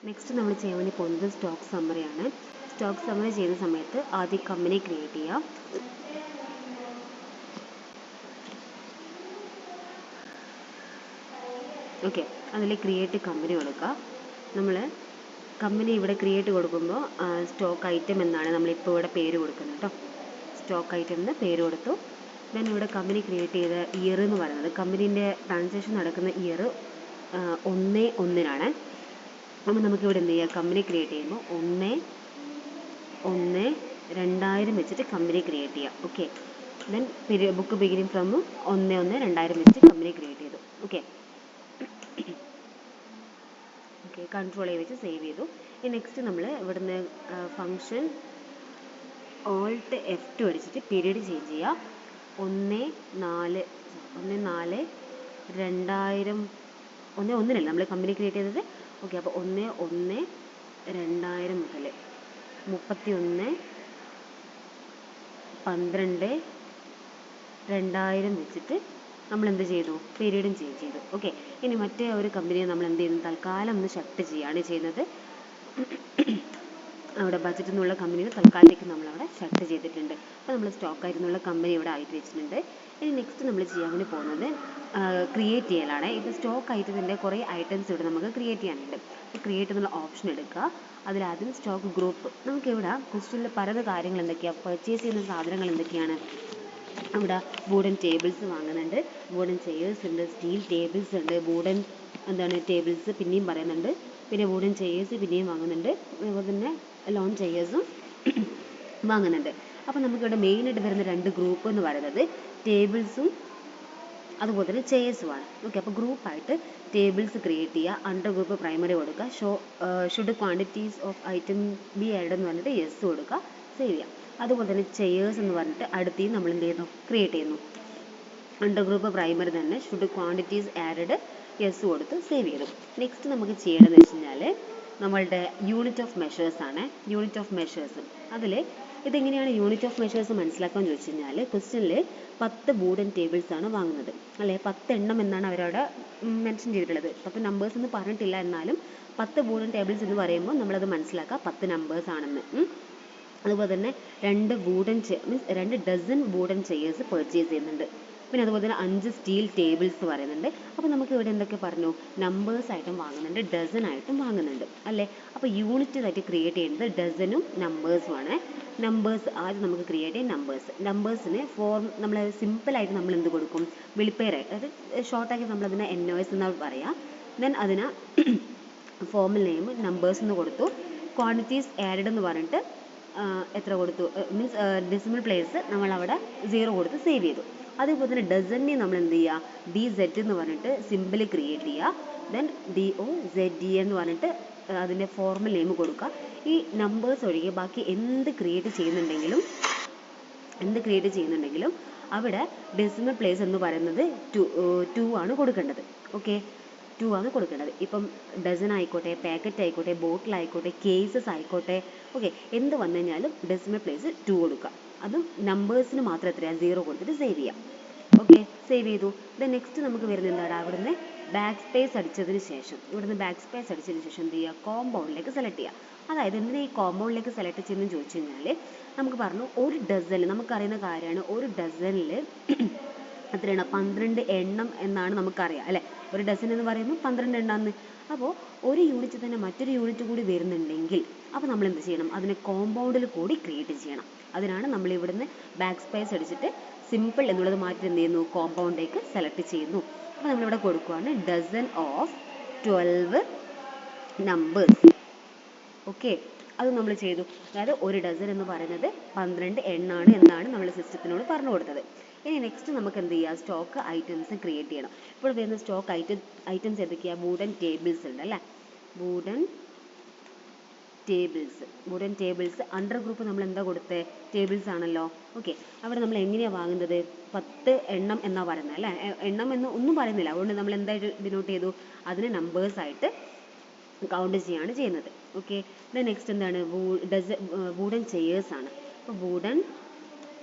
Next നമ്മൾ ചെയ്യാൻ വേണ്ടി പോകുന്നത് സ്റ്റോക്ക് സമ്മറിയാണ്. സ്റ്റോക്ക് സമ്മറി ചെയ്യുന്ന സമയത്ത് ആദ്യം കമ്പനി ക്രിയേറ്റ് ചെയ്യാം. ഓക്കെ, അതിൽ ക്രിയേറ്റ് കമ്പനി കൊടുക്കുക. നമ്മൾ കമ്പനി ഇവിടെ ക്രിയേറ്റ് കൊടുക്കുമ്പോൾ സ്റ്റോക്ക് ഐറ്റം എന്നാണ് നമ്മളിപ്പോൾ ഇവിടെ പേര് കൊടുക്കുന്നത് കേട്ടോ. സ്റ്റോക്ക് ഐറ്റം എന്ന് പേര് കൊടുത്തു. ഞാൻ ഇവിടെ കമ്പനി ക്രിയേറ്റ് ചെയ്ത ഇയർ എന്ന് പറയുന്നത് കമ്പനീൻ്റെ ട്രാൻസാക്ഷൻ നടക്കുന്ന ഇയർ 1/1 അപ്പോൾ നമുക്കിവിടെ എന്ത് ചെയ്യുക, കമ്പനി ക്രിയേറ്റ് ചെയ്യുമ്പോൾ 1/1/2000 വെച്ചിട്ട് കമ്പനി ക്രിയേറ്റ് ചെയ്യാം. Okay, then book beginning from 1/1/2000 വെച്ചിട്ട് കമ്പനി ക്രിയേറ്റ് ചെയ്തു. ഓക്കെ, കൺട്രോൾ വെച്ച് സേവ് ചെയ്തു. ഇനി നെക്സ്റ്റ് നമ്മൾ ഇവിടുന്ന് ഫംഗ്ഷൻ ഓൾട്ട് F2 അടിച്ചിട്ട് പീരീഡ് ചേഞ്ച് ചെയ്യുക. 1/4/2000 1/1 നമ്മൾ കമ്പനി ക്രിയേറ്റ് ചെയ്തത്. ഓക്കെ, അപ്പോൾ 1/1/2000 മുതൽ 31/12/2000 വെച്ചിട്ട് നമ്മൾ എന്ത് ചെയ്തു, പീരീഡും ചേഞ്ച് ചെയ്തു. ഓക്കെ, ഇനി മറ്റേ ഒരു കമ്പനിയെ നമ്മൾ എന്ത് ചെയ്യുന്നു, തൽക്കാലം ഒന്ന് ഷട്ട് ചെയ്യുകയാണ് ചെയ്യുന്നത്. അവിടെ ബഡ്ജറ്റ് എന്നുള്ള കമ്പനിയിൽ തൽക്കാലത്തേക്ക് നമ്മളവിടെ ഷട്ട് ചെയ്തിട്ടുണ്ട്. അപ്പോൾ നമ്മൾ സ്റ്റോക്ക് ആയിരുന്നുള്ള കമ്പനി ഇവിടെ ആയിട്ട് വെച്ചിട്ടുണ്ട്. ഇനി നെക്സ്റ്റ് നമ്മൾ ചെയ്യാൻ വേണ്ടി പോകുന്നത് ക്രിയേറ്റ് ചെയ്യലാണ്. ഇപ്പോൾ സ്റ്റോക്ക് ഐറ്റത്തിൻ്റെ കുറേ ഐറ്റംസ് ഇവിടെ നമുക്ക് ക്രിയേറ്റ് ചെയ്യാനുണ്ട്. ക്രിയേറ്റ് എന്നുള്ള ഓപ്ഷൻ എടുക്കുക. അതിലാദ്യം സ്റ്റോക്ക് ഗ്രൂപ്പ്. നമുക്കിവിടെ ക്വസ്റ്റ്യനിൽ പറയുന്ന കാര്യങ്ങൾ എന്തൊക്കെയാണ്, പർച്ചേസ് ചെയ്യുന്ന സാധനങ്ങൾ എന്തൊക്കെയാണ്. അവിടെ വുഡൻ ടേബിൾസ് വാങ്ങുന്നുണ്ട്, വുഡൻ ചെയേഴ്സ് ഉണ്ട്, സ്റ്റീൽ ടേബിൾസ് ഉണ്ട്, വുഡൻ ടേബിൾസ് പിന്നെയും പറയുന്നുണ്ട്, പിന്നെ വുഡൻ ചെയേഴ്സ് പിന്നെയും വാങ്ങുന്നുണ്ട്, അതുപോലെ തന്നെ ലോൺ ചെയേഴ്സും വാങ്ങുന്നുണ്ട്. അപ്പോൾ നമുക്കിവിടെ മെയിനായിട്ട് വരുന്ന 2 ഗ്രൂപ്പ് എന്ന് പറയുന്നത് ടേബിൾസും അതുപോലെ തന്നെ ചെയേഴ്സുമാണ്. ഓക്കെ, അപ്പോൾ ഗ്രൂപ്പായിട്ട് ടേബിൾസ് ക്രിയേറ്റ് ചെയ്യുക, അണ്ടർ ഗ്രൂപ്പ് പ്രൈമറി കൊടുക്കുക, should quantities of item B add എന്ന് പറഞ്ഞിട്ട് യെസ് കൊടുക്കുക, സേവ് ചെയ്യാം. അതുപോലെ തന്നെ ചെയേഴ്സ് എന്ന് പറഞ്ഞിട്ട് അടുത്തേയും നമ്മൾ എന്ത് ചെയ്യുന്നു, ക്രിയേറ്റ് ചെയ്യുന്നു. അണ്ടർ ഗ്രൂപ്പ് പ്രൈമറി തന്നെ ഷുഡ് ക്വാണ്ടിറ്റീസ് ആഡഡ് യെസ് കൊടുത്ത് സേവ് ചെയ്തു. നെക്സ്റ്റ് നമുക്ക് ചെയ്യേണ്ടതെന്ന് വെച്ച് കഴിഞ്ഞാൽ നമ്മളുടെ യൂണിറ്റ് ഓഫ് മെഷേഴ്സ് ആണ്. യൂണിറ്റ് ഓഫ് മെഷേഴ്സ് അതിൽ ഇതെങ്ങനെയാണ് യൂണിറ്റ് ഓഫ് മെഷേഴ്സ് മനസ്സിലാക്കാൻ ചോദിച്ചു കഴിഞ്ഞാൽ ക്വസ്റ്റ്യനിൽ 10 വുഡൻ ടേബിൾസ് ആണ് വാങ്ങുന്നത് അല്ലേ, 10 എണ്ണം എന്നാണ് അവരവിടെ മെൻഷൻ ചെയ്തിട്ടുള്ളത്. 10 നമ്പേഴ്സ് എന്ന് പറഞ്ഞിട്ടില്ല, എന്നാലും 10 വുഡൻ ടേബിൾസ് എന്ന് പറയുമ്പോൾ നമ്മളത് മനസ്സിലാക്കുക 10 നമ്പേഴ്സ് ആണെന്ന്. അതുപോലെ തന്നെ 2 ഡസൻ വുഡൻ ചെയേഴ്സ് പർച്ചേസ് ചെയ്യുന്നുണ്ട്. പിന്നെ അതുപോലെ തന്നെ 5 സ്റ്റീൽ ടേബിൾസ് പറയുന്നുണ്ട്. അപ്പോൾ നമുക്ക് ഇവിടെ എന്തൊക്കെ പറഞ്ഞു, നമ്പേഴ്സ് ആയിട്ടും വാങ്ങുന്നുണ്ട്, ഡസൻ ആയിട്ടും വാങ്ങുന്നുണ്ട് അല്ലേ. അപ്പോൾ യൂണിറ്റ് ആയിട്ട് ക്രിയേറ്റ് ചെയ്യുന്നത് ഡസനും നമ്പേഴ്സും ആണ്. നമ്പേഴ്സ് ആദ്യം നമുക്ക് ക്രിയേറ്റ് ചെയ്യാം. നമ്പേഴ്സിന് ഫോം നമ്മൾ സിമ്പിളായിട്ട് നമ്മൾ എന്ത് കൊടുക്കും, വിളിപ്പേരായിട്ട്, അതായത് ഷോർട്ടാക്കി നമ്മളതിനെ NOS എന്നാണ് പറയാം. ദെൻ അതിന് ഫോമൽ നെയിം നമ്പേഴ്സ് എന്ന് കൊടുത്തു. ക്വാണ്ടിറ്റീസ് ആഡഡ് എന്ന് പറഞ്ഞിട്ട് എത്ര കൊടുത്തു, മീൻസ് ഡെസിമൽ പ്ലേസ് നമ്മളവിടെ 0 കൊടുത്ത് സേവ് ചെയ്തു. അതുപോലെ തന്നെ ഡസനെ നമ്മൾ എന്ത് ചെയ്യുക, DZ എന്ന് പറഞ്ഞിട്ട് സിമ്പിൾ ക്രിയേറ്റ് ചെയ്യുക. ദെൻ DOZE എന്ന് പറഞ്ഞിട്ട് അതിൻ്റെ ഫോർമൽ നെയിം കൊടുക്കുക. ഈ നമ്പേഴ്സ് ഒഴികെ ബാക്കി എന്ത് ക്രിയേറ്റ് ചെയ്യുന്നുണ്ടെങ്കിലും അവിടെ ഡെസിമൽ പ്ലേസ് എന്ന് പറയുന്നത് 2 ആണ് കൊടുക്കേണ്ടത്. ഓക്കെ, 2 ആണ് കൊടുക്കേണ്ടത്. ഇപ്പം ഡസൻ ആയിക്കോട്ടെ, പാക്കറ്റ് ആയിക്കോട്ടെ, ബോട്ടിൽ ആയിക്കോട്ടെ, കേസസ് ആയിക്കോട്ടെ, ഓക്കെ, എന്ത് വന്നു കഴിഞ്ഞാലും ഡെസിമൽ പ്ലേസ് 2 കൊടുക്കുക. അതും നമ്പേഴ്സിന് മാത്രം എത്രയാണ് 0 കൊടുത്തിട്ട് സേവ് ചെയ്യാം. ഓക്കെ, സേവ് ചെയ്തു. ദെൻ നെക്സ്റ്റ് നമുക്ക് വരുന്നത് എന്താണ്, അവിടുന്ന് ബാക്ക് സ്പേസ് അടിച്ചതിന് ശേഷം എന്ത് ചെയ്യുക, കോമ്പൗണ്ടിലേക്ക് സെലക്ട് ചെയ്യുക. അതായത് എന്തിനാ ഈ കോമ്പൗണ്ടിലേക്ക് സെലക്ട് ചെയ്യുന്നതെന്ന് ചോദിച്ചു കഴിഞ്ഞാൽ നമുക്ക് പറഞ്ഞു ഒരു ഡസനിൽ നമുക്കറിയുന്ന കാര്യമാണ്, ഒരു ഡസനിൽ എത്രയാണ് 12 എണ്ണം എന്നാണ് നമുക്കറിയാം അല്ലേ. ഒരു ഡസൻ എന്ന് പറയുമ്പോൾ 12 എണ്ണാന്ന്. അപ്പോൾ ഒരു യൂണിറ്റ് തന്നെ മറ്റൊരു യൂണിറ്റ് കൂടി വരുന്നുണ്ടെങ്കിൽ അപ്പോൾ നമ്മൾ എന്ത് ചെയ്യണം, അതിനെ കോമ്പൗണ്ടിൽ കൂടി ക്രിയേറ്റ് ചെയ്യണം. അതിനാണ് നമ്മൾ ഇവിടുന്ന് ബാക്ക് സ്പേസ് അടിച്ചിട്ട് സിമ്പിൾ എന്നുള്ളത് മാറ്റി എന്ത് ചെയ്യുന്നു, കോമ്പൗണ്ടിലേക്ക് സെലക്ട് ചെയ്യുന്നു. അപ്പോൾ നമ്മളിവിടെ കൊടുക്കുകയാണ് ഡസൻ ഓഫ് 12 നമ്പേഴ്സ്. ഓക്കെ, അത് നമ്മൾ ചെയ്തു. അതായത് ഒരു ഡസൻ എന്ന് പറയുന്നത് 12 എണ്ണാണ് എന്നാണ് നമ്മൾ സിസ്റ്റത്തിനോട് പറഞ്ഞു കൊടുത്തത്. ഇനി നെക്സ്റ്റ് നമുക്ക് എന്ത് ചെയ്യുക, സ്റ്റോക്ക് ഐറ്റംസ് ക്രിയേറ്റ് ചെയ്യണം. ഇപ്പോൾ വരുന്ന സ്റ്റോക്ക് ഐറ്റംസ് എന്തൊക്കെയാണ്, വുഡൻ ടേബിൾസ് ഉണ്ട് അല്ലേ, വുഡൻ ടേബിൾസ് അണ്ടർ ഗ്രൂപ്പ് നമ്മൾ എന്താ കൊടുത്തത്, ടേബിൾസ് ആണല്ലോ. ഓക്കെ, അവിടെ നമ്മൾ എങ്ങനെയാണ് വാങ്ങുന്നത്, 10 എണ്ണം എന്നാ പറയുന്നത് അല്ലേ, എണ്ണം എന്ന് ഒന്നും പറയുന്നില്ല. അതുകൊണ്ട് നമ്മൾ എന്തായിട്ട് ഡിനോട്ട് ചെയ്തു, അതിനെ നമ്പേഴ്സ് ആയിട്ട് കൗണ്ട് ചെയ്യാണ് ചെയ്യുന്നത്. ഓക്കെ, നെക്സ്റ്റ് എന്താണ്, വുഡൻ ചെയേഴ്സ് ആണ്. അപ്പോൾ വുഡൻ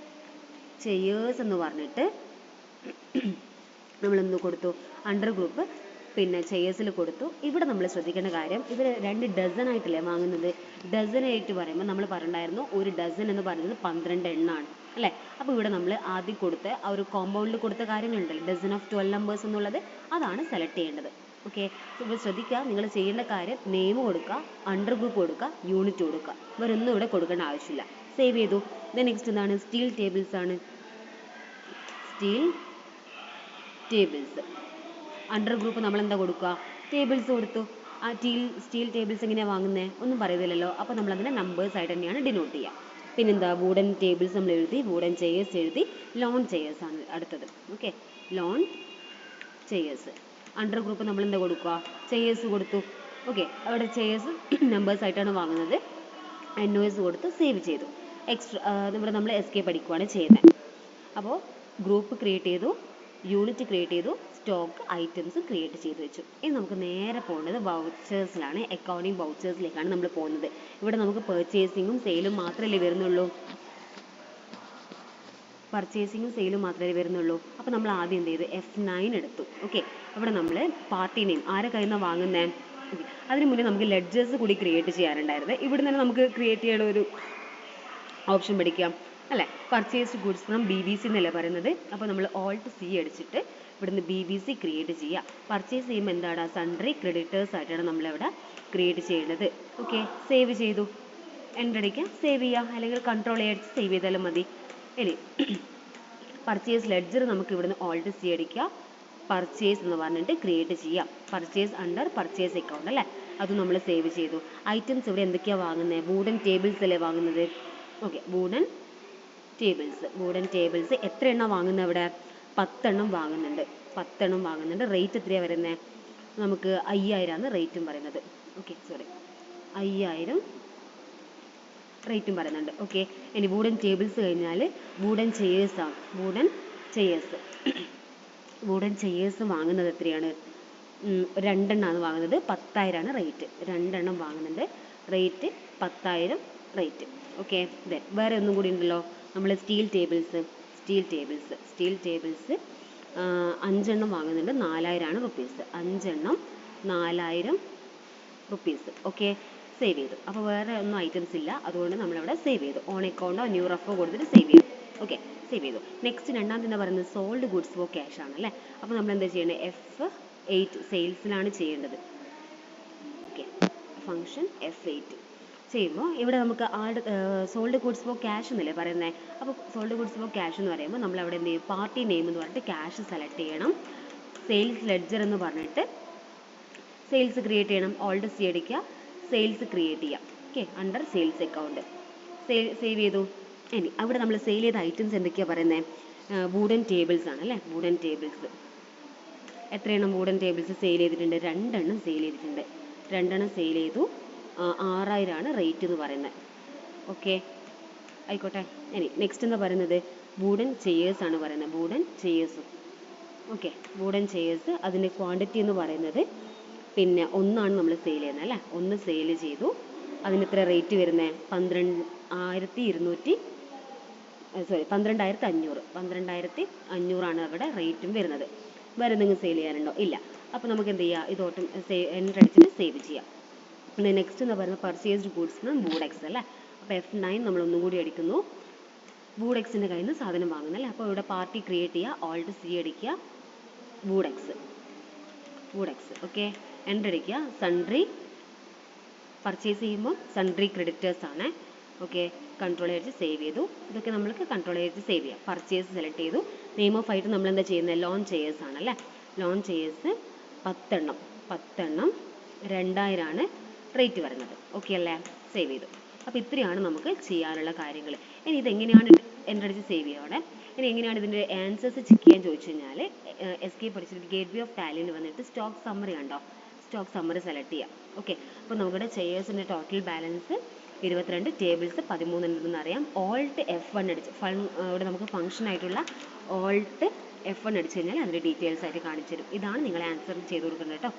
ചെയേഴ്സ് എന്ന് പറഞ്ഞിട്ട് നമ്മൾ എന്ത് കൊടുത്തു, അണ്ടർ ഗ്രൂപ്പ് പിന്നെ ചെയേഴ്സിൽ കൊടുത്തു. ഇവിടെ നമ്മൾ ശ്രദ്ധിക്കേണ്ട കാര്യം, ഇവർ 2 ഡസൺ ആയിട്ടല്ലേ വാങ്ങുന്നത്. ഡസൺ ആയിട്ട് പറയുമ്പോൾ നമ്മൾ പറഞ്ഞിട്ടുണ്ടായിരുന്നു ഒരു ഡസൺ എന്ന് പറയുന്നത് 12 എണ്ണമാണ് അല്ലേ. അപ്പോൾ ഇവിടെ നമ്മൾ ആദ്യം കൊടുത്ത ആ ഒരു കോമ്പൗണ്ടിൽ കൊടുത്ത കാര്യങ്ങളുണ്ടല്ലോ, ഡസൺ ഓഫ് 12 നമ്പേഴ്സ് എന്നുള്ളത്, അതാണ് സെലക്ട് ചെയ്യേണ്ടത്. ഓക്കെ, ഇപ്പോൾ ശ്രദ്ധിക്കുക, നിങ്ങൾ ചെയ്യേണ്ട കാര്യം നെയിം കൊടുക്കുക, അണ്ടർ ഗ്രൂപ്പ് കൊടുക്കുക, യൂണിറ്റ് കൊടുക്കുക. ഇവരൊന്നും ഇവിടെ കൊടുക്കേണ്ട ആവശ്യമില്ല. സേവ് ചെയ്തു. നെക്സ്റ്റ് എന്താണ്, സ്റ്റീൽ ടേബിൾസ് ആണ്. സ്റ്റീൽ ടേബിൾസ് അണ്ടർ ഗ്രൂപ്പ് നമ്മൾ എന്താ കൊടുക്കുക, ടേബിൾസ് കൊടുത്തു. ആ സ്റ്റീൽ ടേബിൾസ് എങ്ങനെയാണ് വാങ്ങുന്നത്, ഒന്നും പറയുന്നില്ലല്ലോ. അപ്പോൾ നമ്മൾ അതിനെ നമ്പേഴ്സ് ആയിട്ട് തന്നെയാണ് ഡിനോട്ട് ചെയ്യുക. പിന്നെന്താ, വുഡൻ ടേബിൾസ് നമ്മൾ എഴുതി, വുഡൻ ചെയേഴ്സ് എഴുതി. ലോൺ ചെയേഴ്സ് ആണ് അടുത്തത്. Okay, loan chairs under group നമ്മൾ എന്താ കൊടുക്കുക, ചെയേഴ്സ് കൊടുത്തു. ഓക്കെ, അവിടെ ചെയേഴ്സ് നമ്പേഴ്സ് ആയിട്ടാണ് വാങ്ങുന്നത്. NOS കൊടുത്ത് സേവ് ചെയ്തു. ഇവിടെ നമ്മൾ എസ്കേപ്പ് അടിക്കുകയാണ് ചെയ്യുന്നത്. അപ്പോൾ ഗ്രൂപ്പ് ക്രിയേറ്റ് ചെയ്തു, യൂണിറ്റ് ക്രിയേറ്റ് ചെയ്തു, സ്റ്റോക്ക് ഐറ്റംസ് ക്രിയേറ്റ് ചെയ്ത് വെച്ചു. ഇനി നമുക്ക് നേരെ പോകേണ്ടത് വൗച്ചേഴ്സിലാണ്. അക്കൗണ്ടിങ് വൗച്ചേഴ്സിലേക്കാണ് നമ്മൾ പോകുന്നത്. ഇവിടെ നമുക്ക് പർച്ചേസിങ്ങും സെയിലും മാത്രമല്ലേ വരുന്നുള്ളൂ. അപ്പോൾ നമ്മൾ ആദ്യം എന്ത് ചെയ്തു, F9 എടുത്തു. ഓക്കെ, അവിടെ നമ്മൾ പാർട്ടി നെയിം ആരെ കയ്യിൽ നിന്നാണ് വാങ്ങുന്നത്. അതിന് മുന്നേ നമുക്ക് ലെഡ്ജേഴ്സ് കൂടി ക്രിയേറ്റ് ചെയ്യാറുണ്ടായിരുന്നത്. ഇവിടെ തന്നെ നമുക്ക് ക്രിയേറ്റ് ചെയ്യാനുള്ള ഒരു ഓപ്ഷൻ പഠിക്കാം അല്ലേ. പർച്ചേസ്ഡ് ഗുഡ്സ് ഫ്രം BBC എന്നല്ലേ പറയുന്നത്. അപ്പോൾ നമ്മൾ Alt C അടിച്ചിട്ട് ഇവിടുന്ന് BBC ക്രിയേറ്റ് ചെയ്യുക. പർച്ചേസ് ചെയ്യുമ്പോൾ എന്താണ്, സൺട്രി ക്രെഡിറ്റേഴ്സ് ആയിട്ടാണ് നമ്മളിവിടെ ക്രിയേറ്റ് ചെയ്യുന്നത്. ഓക്കെ, സേവ് ചെയ്തു. എൻ്റർ അടിക്കുക, സേവ് ചെയ്യുക, അല്ലെങ്കിൽ Ctrl A അടിച്ച് സേവ് ചെയ്താലും മതി. ഇനി പർച്ചേസ് ലെഡ്ജർ നമുക്ക് ഇവിടുന്ന് Alt C അടിക്കുക, പർച്ചേസ് എന്ന് പറഞ്ഞിട്ട് ക്രിയേറ്റ് ചെയ്യാം. പർച്ചേസ് അണ്ടർ പർച്ചേസ് അക്കൗണ്ട് അല്ലേ, അതും നമ്മൾ സേവ് ചെയ്തു. ഐറ്റംസ് ഇവിടെ എന്തൊക്കെയാണ് വാങ്ങുന്നത്, വുഡൻ ടേബിൾസ് അല്ലേ വാങ്ങുന്നത്. ഓക്കെ, വുഡൻ ടേബിൾസ് എത്ര എണ്ണം വാങ്ങുന്നത്, ഇവിടെ 10 എണ്ണം വാങ്ങുന്നുണ്ട്. റേറ്റ് എത്രയാണ് വരുന്നത്, നമുക്ക് 5000 ആണ് റേറ്റും പറയുന്നത്. ഓക്കെ, 5000 റേറ്റും പറയുന്നുണ്ട്. ഓക്കെ, ഇനി വുഡൻ ടേബിൾസ് കഴിഞ്ഞാൽ വുഡൻ ചെയേഴ്സ് ആണ്. വുഡൻ ചെയേഴ്സ് വാങ്ങുന്നത് എത്രയാണ്, 2 എണ്ണമാണ് വാങ്ങുന്നത്. 10,000 ആണ് റേറ്റ്. 2 എണ്ണം വാങ്ങുന്നുണ്ട്, റേറ്റ് 10,000 റേറ്റ്. ഓക്കെ, വേറെ ഒന്നും കൂടി ഉണ്ടല്ലോ, നമ്മൾ സ്റ്റീൽ ടേബിൾസ് 5 എണ്ണം വാങ്ങുന്നുണ്ട്, 4,000 ആണ് റുപ്പീസ്. 5 എണ്ണം 4,000 റുപ്പീസ്. ഓക്കെ, സേവ് ചെയ്തു. അപ്പോൾ വേറെ ഒന്നും ഐറ്റംസ് ഇല്ല, അതുകൊണ്ട് നമ്മളിവിടെ സേവ് ചെയ്തു. ഓൺ അക്കൗണ്ടോ ന്യൂ റഫോ കൊടുത്തിട്ട് സേവ് ചെയ്യാം. ഓക്കെ, സേവ് ചെയ്തു. നെക്സ്റ്റ് രണ്ടാമത്തെ എന്താ പറയുന്നത്, സോൾഡ് ഗുഡ്സ് ഫോർ ക്യാഷ് ആണ് അല്ലേ. അപ്പോൾ നമ്മൾ എന്താ ചെയ്യേണ്ടത്, F8 സെയിൽസിലാണ് ചെയ്യേണ്ടത്. ഓക്കെ, ഫംഗ്ഷൻ F8 ചെയ്യുമ്പോൾ ഇവിടെ നമുക്ക് സോൾഡ് ഗുഡ്സ് ഫോർ ക്യാഷ് എന്നല്ലേ പറയുന്നത്. അപ്പോൾ സോൾഡ് ഗുഡ്സ് ഫോർ ക്യാഷ് എന്ന് പറയുമ്പോൾ നമ്മൾ അവിടെ എന്ത് ചെയ്യും, പാർട്ടി നെയിം എന്ന് പറഞ്ഞിട്ട് ക്യാഷ് സെലക്ട് ചെയ്യണം. സെയിൽസ് ലെഡ്ജർ എന്ന് പറഞ്ഞിട്ട് സെയിൽസ് ക്രിയേറ്റ് ചെയ്യണം. Alt C അടിക്കുക, സെയിൽസ് ക്രിയേറ്റ് ചെയ്യാം. Okay, under sales account save ചെയ്തു. ഇനി അവിടെ നമ്മൾ സെയിൽ ചെയ്ത ഐറ്റംസ് എന്തൊക്കെയാണ് പറയുന്നത്, വുഡൻ ടേബിൾസ് ആണ് അല്ലേ. വുഡൻ ടേബിൾസ് എത്രയെണ്ണം വുഡൻ ടേബിൾസ് സെയിൽ ചെയ്തിട്ടുണ്ട്, 2 എണ്ണം സെയിൽ ചെയ്തിട്ടുണ്ട്. 2 എണ്ണം സെയിൽ ചെയ്തു. 6,000 ആണ് റേറ്റ് എന്ന് പറയുന്നത്. ഓക്കെ, ആയിക്കോട്ടെ. ഇനി നെക്സ്റ്റ് എന്താ പറയുന്നത്, വുഡൻ ചെയേഴ്സ് ആണ് പറയുന്നത്. വുഡൻ ചെയേഴ്സും ഓക്കെ, വുഡൻ ചെയേഴ്സ് അതിൻ്റെ ക്വാണ്ടിറ്റി എന്ന് പറയുന്നത് പിന്നെ 1 നമ്മൾ സെയിൽ ചെയ്യുന്നത് അല്ലേ. 1 സെയിൽ ചെയ്തു. അതിന് എത്ര റേറ്റ് വരുന്നത്, 12,500 ആണ് അവിടെ റേറ്റും വരുന്നത്. വേറെ എന്തെങ്കിലും സെയിൽ ചെയ്യാനുണ്ടോ, ഇല്ല. അപ്പോൾ നമുക്ക് എന്ത് ചെയ്യാം, ഇതോട്ടും എൻ്റർ അടിച്ചിട്ട് സേവ് ചെയ്യാം. പിന്നെ നെക്സ്റ്റ് എന്ന് പറയുന്നത് പർച്ചേസ്ഡ് ഗുഡ്സ് ഫ്രം വൂഡെക്സ് അല്ലേ. അപ്പോൾ F9 നമ്മൾ ഒന്നും കൂടി അടിക്കുന്നു. വൂഡെക്സിൻ്റെ കയ്യിൽ നിന്ന് സാധനം വാങ്ങുന്നത് അല്ലേ. അപ്പോൾ ഇവിടെ പാർട്ടി ക്രിയേറ്റ് ചെയ്യുക, Alt C അടിക്കുക, വൂഡെക്സ്. ഓക്കെ, എൻ്റർ അടിക്കുക. സൺട്രി പർച്ചേസ് ചെയ്യുമ്പോൾ സൺട്രി ക്രെഡിറ്റേഴ്സ് ആണ്. ഓക്കെ, Ctrl A അടിച്ച് സേവ് ചെയ്തു. ഇതൊക്കെ നമ്മൾക്ക് Ctrl A അടിച്ച് സേവ് ചെയ്യാം. പർച്ചേസ് സെലക്ട് ചെയ്തു. നെയിം ഓഫ് ആയിട്ട് നമ്മൾ എന്താ ചെയ്യുന്നത്, ലോൺ ചെയേഴ്സ് ആണല്ലേ. ലോൺ ചെയേഴ്സ് 10 എണ്ണം 2,000 ആണ് റേറ്റ് വരുന്നത്. ഓക്കെ അല്ലേ, സേവ് ചെയ്തു. അപ്പോൾ ഇത്രയാണ് നമുക്ക് ചെയ്യാനുള്ള കാര്യങ്ങൾ. ഇനി ഇതെങ്ങനെയാണ് എൻ്റർ അടിച്ച് സേവ് ചെയ്യുകയാണ്. ഇനി എങ്ങനെയാണ് ഇതിൻ്റെ ആൻസേഴ്സ് ചെക്ക് ചെയ്യാൻ ചോദിച്ചു കഴിഞ്ഞാൽ, എസ്കേപ്പ് അടിച്ചിട്ട് ഗേറ്റ് വേ ഓഫ് ടാലിയിൽ വന്നിട്ട് സ്റ്റോക്ക് സമ്മറി കണ്ടോ, സ്റ്റോക്ക് സമ്മറി സെലക്ട് ചെയ്യാം. ഓക്കെ, അപ്പോൾ നമ്മുടെ ചെയേഴ്സിൻ്റെ ടോട്ടൽ ബാലൻസ് 22, ടേബിൾസ് 13 ഉണ്ടെന്ന് അറിയാം. Alt F1 അടിച്ച് ഇവിടെ നമുക്ക് ഫംഗ്ഷൻ ആയിട്ടുള്ള Alt F1 അടിച്ച് കഴിഞ്ഞാൽ അതിൻ്റെ ഡീറ്റെയിൽസ് ആയിട്ട് കാണിച്ചു തരും. ഇതാണ് നിങ്ങൾ ആൻസർ ചെയ്ത് കൊടുക്കുന്നത് കേട്ടോ.